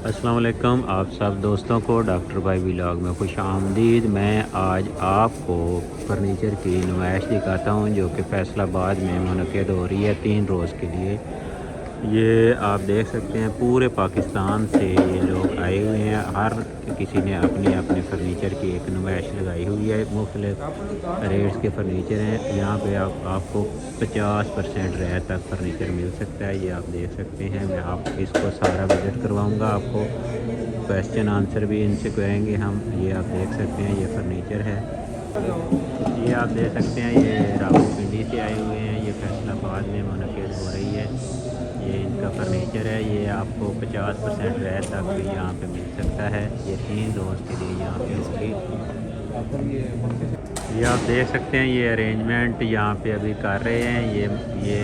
अस्सलाम वालेकुम। आप सब दोस्तों को डॉक्टर भाई व्लॉग में खुश आमदीद। मैं आज आपको फ़र्नीचर की नुमाइश दिखाता हूं जो कि फैसलाबाद में मुनक़िद हो रही है 3 रोज़ के लिए। ये आप देख सकते हैं पूरे पाकिस्तान से ये लोग आए हुए हैं। हर किसी ने अपनी अपने फ़र्नीचर की एक नुमाइश लगाई हुई है। मुख्तलिफ़ रेट्स के फ़र्नीचर हैं यहाँ पे। आपको 50% रियायत तक फ़र्नीचर मिल सकता है। ये आप देख सकते हैं। मैं आप इसको सारा विज़िट करवाऊँगा। आपको क्वेश्चन आंसर भी इनसे करेंगे हम। ये आप देख सकते हैं, ये फ़र्नीचर है। ये आप देख सकते हैं, ये रावलपिंडी से आए हुए हैं। ये फैसलाबाद में मुनक़िद हो रही है। ये इनका फ़र्नीचर है। ये आपको 50% रियायत तक भी यहाँ पे मिल सकता है। ये 3 रोज़ के लिए यहाँ पे होगी। ये आप देख सकते हैं, ये अरेंजमेंट यहाँ पे अभी कर रहे हैं। ये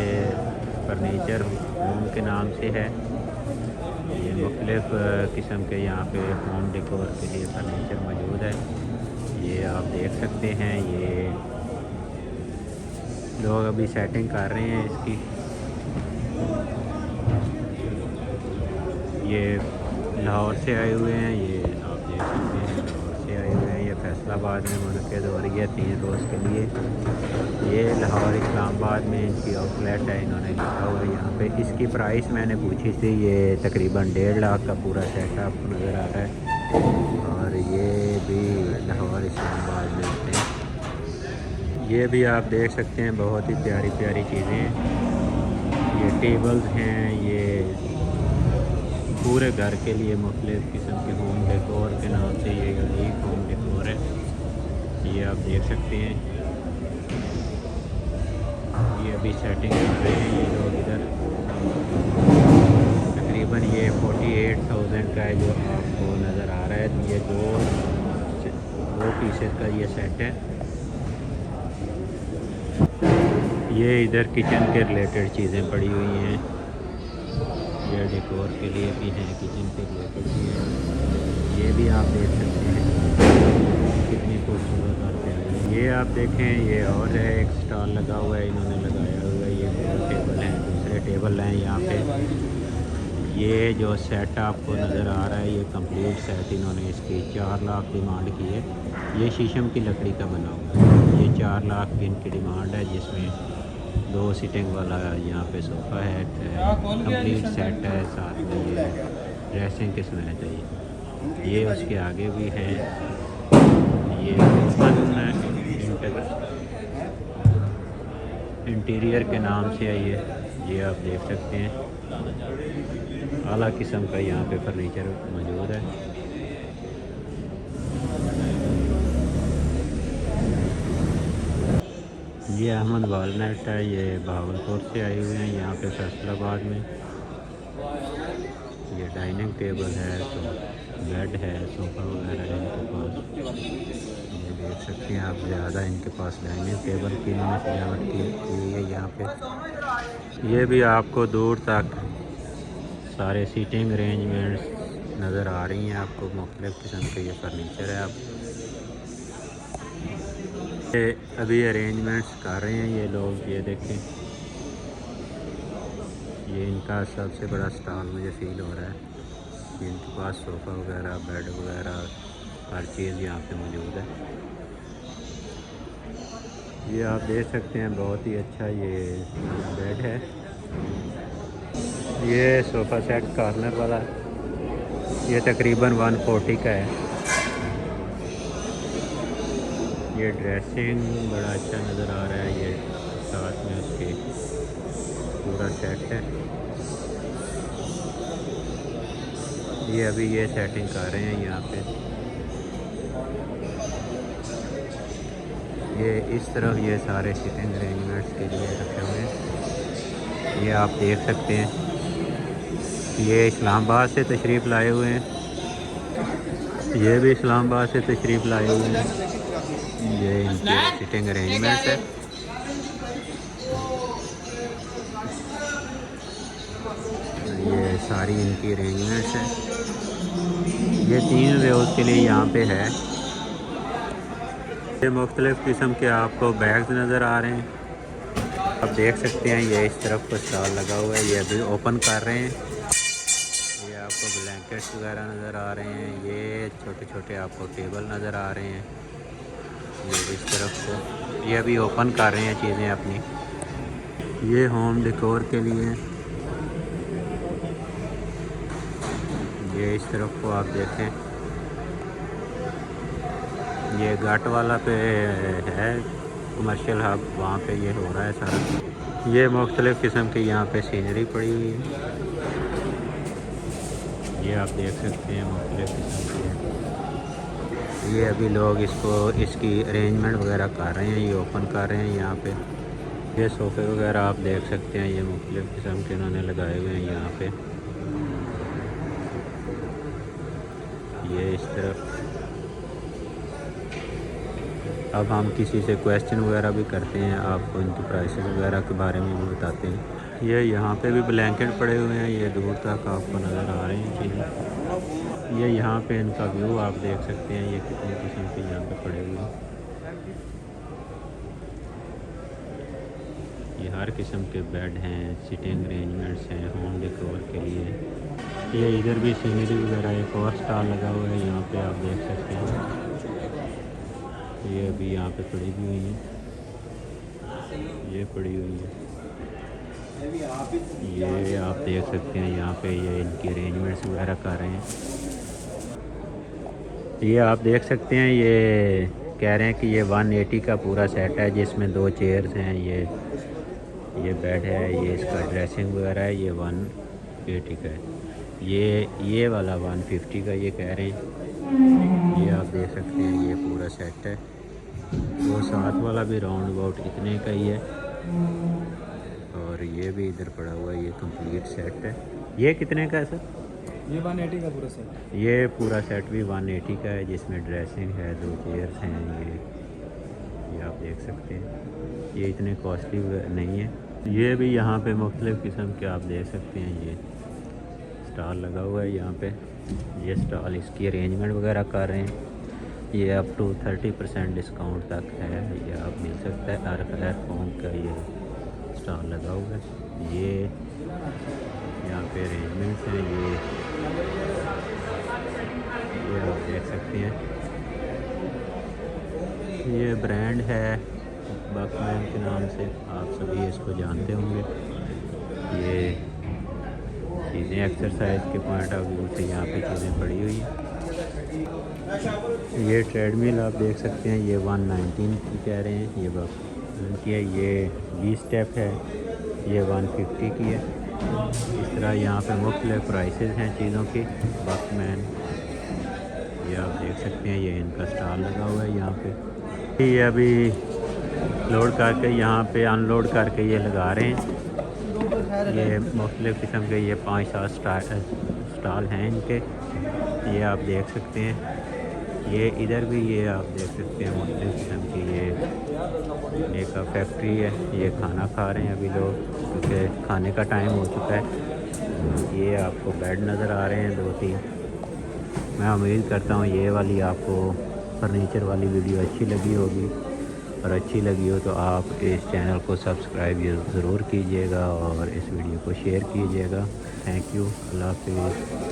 फ़र्नीचर होम के नाम से है। ये मुख्तलिफ़ किस्म के यहाँ पे होम डेकोर के लिए फ़र्नीचर मौजूद है। ये आप देख सकते हैं, ये लोग अभी सेटिंग कर रहे हैं इसकी। ये लाहौर से आए हुए हैं। ये आप देख सकते हैं, लाहौर से आए हुए हैं। ये फैसलाबाद में मुनक़िद हो रही है 3 रोज़ के लिए। ये लाहौर इस्लामाबाद में इनकी आउटलेट है। इन्होंने लिखा हुआ है यहाँ पे। इसकी प्राइस मैंने पूछी थी, ये तकरीबन 1.5 लाख का पूरा सेट आपको नज़र आ रहा है। और ये भी लाहौर इस्लामाबाद में होते हैं। ये भी आप देख सकते हैं, बहुत ही प्यारी प्यारी चीज़ें हैं। ये टेबल्स हैं। ये पूरे घर के लिए मुख्तलिफ़ किस्म के होम डेकोर के नाम से ये यूनिक होम डेकोर है। ये आप देख सकते हैं। ये अभी सेटिंग कर रहे हैं ये लोग इधर। तकरीबन ये 48,000 का है जो आपको नज़र आ रहा है। ये दो पीसेस का ये सेट है। ये इधर किचन के रिलेटेड चीज़ें पड़ी हुई हैं। ये डेकोर के लिए भी हैं, किचन के रिलेटेड भी हैं। ये भी आप देख सकते हैं कितनी खूबसूरत और प्यारी। ये आप देखें, ये और है एक स्टॉल लगा हुआ है, इन्होंने लगाया हुआ है। ये दो टेबल हैं, दूसरे टेबल हैं यहाँ पे। ये जो सेट आपको नज़र आ रहा है, ये कंप्लीट सेट इन्होंने इसकी 4 लाख डिमांड की है। ये शीशम की लकड़ी का बना हुआ है। ये 4 लाख की इनकी डिमांड है, जिसमें 2 सीटिंग वाला यहाँ पे सोफ़ा है, कंप्लीट सेट है। साथ में ये ड्रेसिंग के समेत है। ये उसके आगे भी है। ये इंटीरियर के नाम से है ये आप देख सकते हैं। आला किस्म का यहाँ पे फर्नीचर मौजूद है। ये अहमद वालनेट है। ये भावलपुर से आए हुए हैं यहाँ पे फैसलाबाद में। ये डाइनिंग टेबल है, तो बेड है, सोफ़ा वगैरह है इनके पास। ये देख सकते हैं आप, ज़्यादा इनके पास डाइनिंग टेबल की इन्होंने सजावट की हुई है यहाँ पे। ये भी आपको दूर तक सारे सीटिंग अरेंजमेंट्स नज़र आ रही हैं आपको। मुख्तलिफ़ किस्म के ये फर्नीचर है। आप ये अभी अरेंजमेंट्स कर रहे हैं ये लोग। ये देखें, ये इनका सबसे बड़ा स्टॉल मुझे फ़ील हो रहा है। इनके पास सोफ़ा वगैरह, बेड वगैरह, हर चीज़ यहाँ पे मौजूद है। ये आप देख सकते हैं, बहुत ही अच्छा ये बेड है। ये सोफ़ा सेट कॉर्नर वाला, ये तकरीबन 140 का है। ये ड्रेसिंग बड़ा अच्छा नज़र आ रहा है। ये साथ में उसके पूरा सेट है। ये अभी ये सेटिंग कर रहे हैं यहाँ पे। ये इस तरफ ये सारे सिटिंग अरेंजमेंट्स के लिए रखे हुए हैं। ये आप देख सकते हैं, ये इस्लामाबाद से तशरीफ़ लाए हुए हैं। ये भी इस्लामाबाद से तशरीफ़ लाए हुए हैं। ये इनके सिटिंग अरेंजमेंट्स है। ये सारी इनकी अरेंजमेंट्स है। ये 3 रोज़ के लिए यहाँ पे है। ये मुख्तलिफ़ किस्म के आपको बैग्स नज़र आ रहे हैं। आप देख सकते हैं, ये इस तरफ को स्टॉल लगा हुआ है। ये अभी ओपन कर रहे हैं। ये आपको ब्लैंकेट्स वगैरह नज़र आ रहे हैं। ये छोटे छोटे आपको टेबल नज़र आ रहे हैं। ये इस तरफ को ये अभी ओपन कर रहे हैं चीज़ें अपनी। ये होम डेकोर के लिए। ये इस तरफ को आप देखें, ये घाट वाला पे है कमर्शियल हब, वहाँ पे ये हो रहा है सारा। ये मुख्तलिफ़ किस्म की यहाँ पे सीनरी पड़ी हुई है। ये आप देख सकते हैं मुख्तलिफ़ किस्म की है। ये अभी लोग इसकी अरेंजमेंट वगैरह कर रहे हैं, ये ओपन कर रहे हैं यहाँ पे। ये सोफ़े वगैरह आप देख सकते हैं, ये मुख्तलिफ़ किस्म के इन्होंने लगाए हुए हैं यहाँ पे। ये इस तरफ। अब हम किसी से क्वेश्चन वगैरह भी करते हैं, आपको इनकी प्राइसेस वगैरह के बारे में भी बताते हैं। ये यहाँ पे भी ब्लैंकेट पड़े हुए हैं, ये दूर तक आपको नज़र आ रहे हैं चीज़ें। ये यहाँ पे इनका व्यू आप देख सकते हैं, ये कितनी किस्म के यहाँ पे पड़े हुए हैं। ये हर किस्म के बेड हैं, सिटिंग अरेंजमेंट्स हैं होम डेकोर के लिए। ये इधर भी सीनरी वगैरह एक और स्टॉल लगा हुआ है, यहाँ पे आप देख सकते हैं। ये अभी यहाँ पे पड़ी भी हुई है, ये पड़ी हुई है। ये आप देख सकते हैं यहाँ पे ये इनकी अरेंजमेंट्स वगैरह कर रहे हैं। ये आप देख सकते हैं, ये कह रहे हैं कि ये 180 का पूरा सेट है, जिसमें 2 चेयर्स हैं, ये बेड है, ये इसका ड्रेसिंग वगैरह है, ये 180 का है। ये वाला 150 का ये कह रहे हैं। ये आप देख सकते हैं, ये पूरा सेट है। वो साथ वाला भी राउंड अबाउट इतने का ही है, और ये भी इधर पड़ा हुआ है, ये कंप्लीट सेट है। ये कितने का है सर? ये 180 का पूरा सेट। ये पूरा सेट भी 180 का है, जिसमें ड्रेसिंग है, 2 चेयर्स हैं। ये आप देख सकते हैं, ये इतने कॉस्टली नहीं है। ये भी यहाँ पे मुख्तलिफ़ किस्म के आप देख सकते हैं, ये स्टॉल लगा हुआ है यहाँ पे। ये स्टॉल इसकी अरेंजमेंट वगैरह कर रहे हैं। ये अप टू 30% डिस्काउंट तक है, ये आप मिल सकता है। हर फॉर्म का ये स्टॉल लगा हुआ है। ये यहाँ पे अरेंजमेंट्स हैं, ये आप देख सकते हैं। ये ब्रांड है बकमैन के नाम से, आप सभी इसको जानते होंगे। ये चीज़ें एक्सरसाइज के पॉइंट ऑफ व्यू से यहाँ पे चीज़ें पड़ी हुई हैं। ये ट्रेडमिल आप देख सकते हैं, ये 119 की कह रहे हैं। ये बकमैन की है, ये 20 स्टेप है, ये 150 की है। इस तरह यहाँ पे मुख्तलिफ प्राइसेस हैं चीज़ों की। बकमैन ये आप देख सकते हैं, ये इनका स्टॉल लगा हुआ है यहाँ पे। ये अभी लोड करके यहाँ पे अनलोड करके ये लगा रहे हैं। ये मुख्तलिफ़ किस्म के ये 5-7 स्टॉल हैं इनके, ये आप देख सकते हैं। ये इधर भी ये आप देख सकते हैं मुख्तलिफ़ किस्म की ये एक फैक्ट्री है। ये खाना खा रहे हैं अभी लोग, क्योंकि खाने का टाइम हो चुका है। ये आपको बेड नज़र आ रहे हैं 2-3। मैं उम्मीद करता हूँ ये वाली आपको फर्नीचर वाली वीडियो अच्छी लगी होगी, और अच्छी लगी हो तो आप इस चैनल को सब्सक्राइब ज़रूर कीजिएगा और इस वीडियो को शेयर कीजिएगा। Thank you. अल्लाह हाफ़िज़।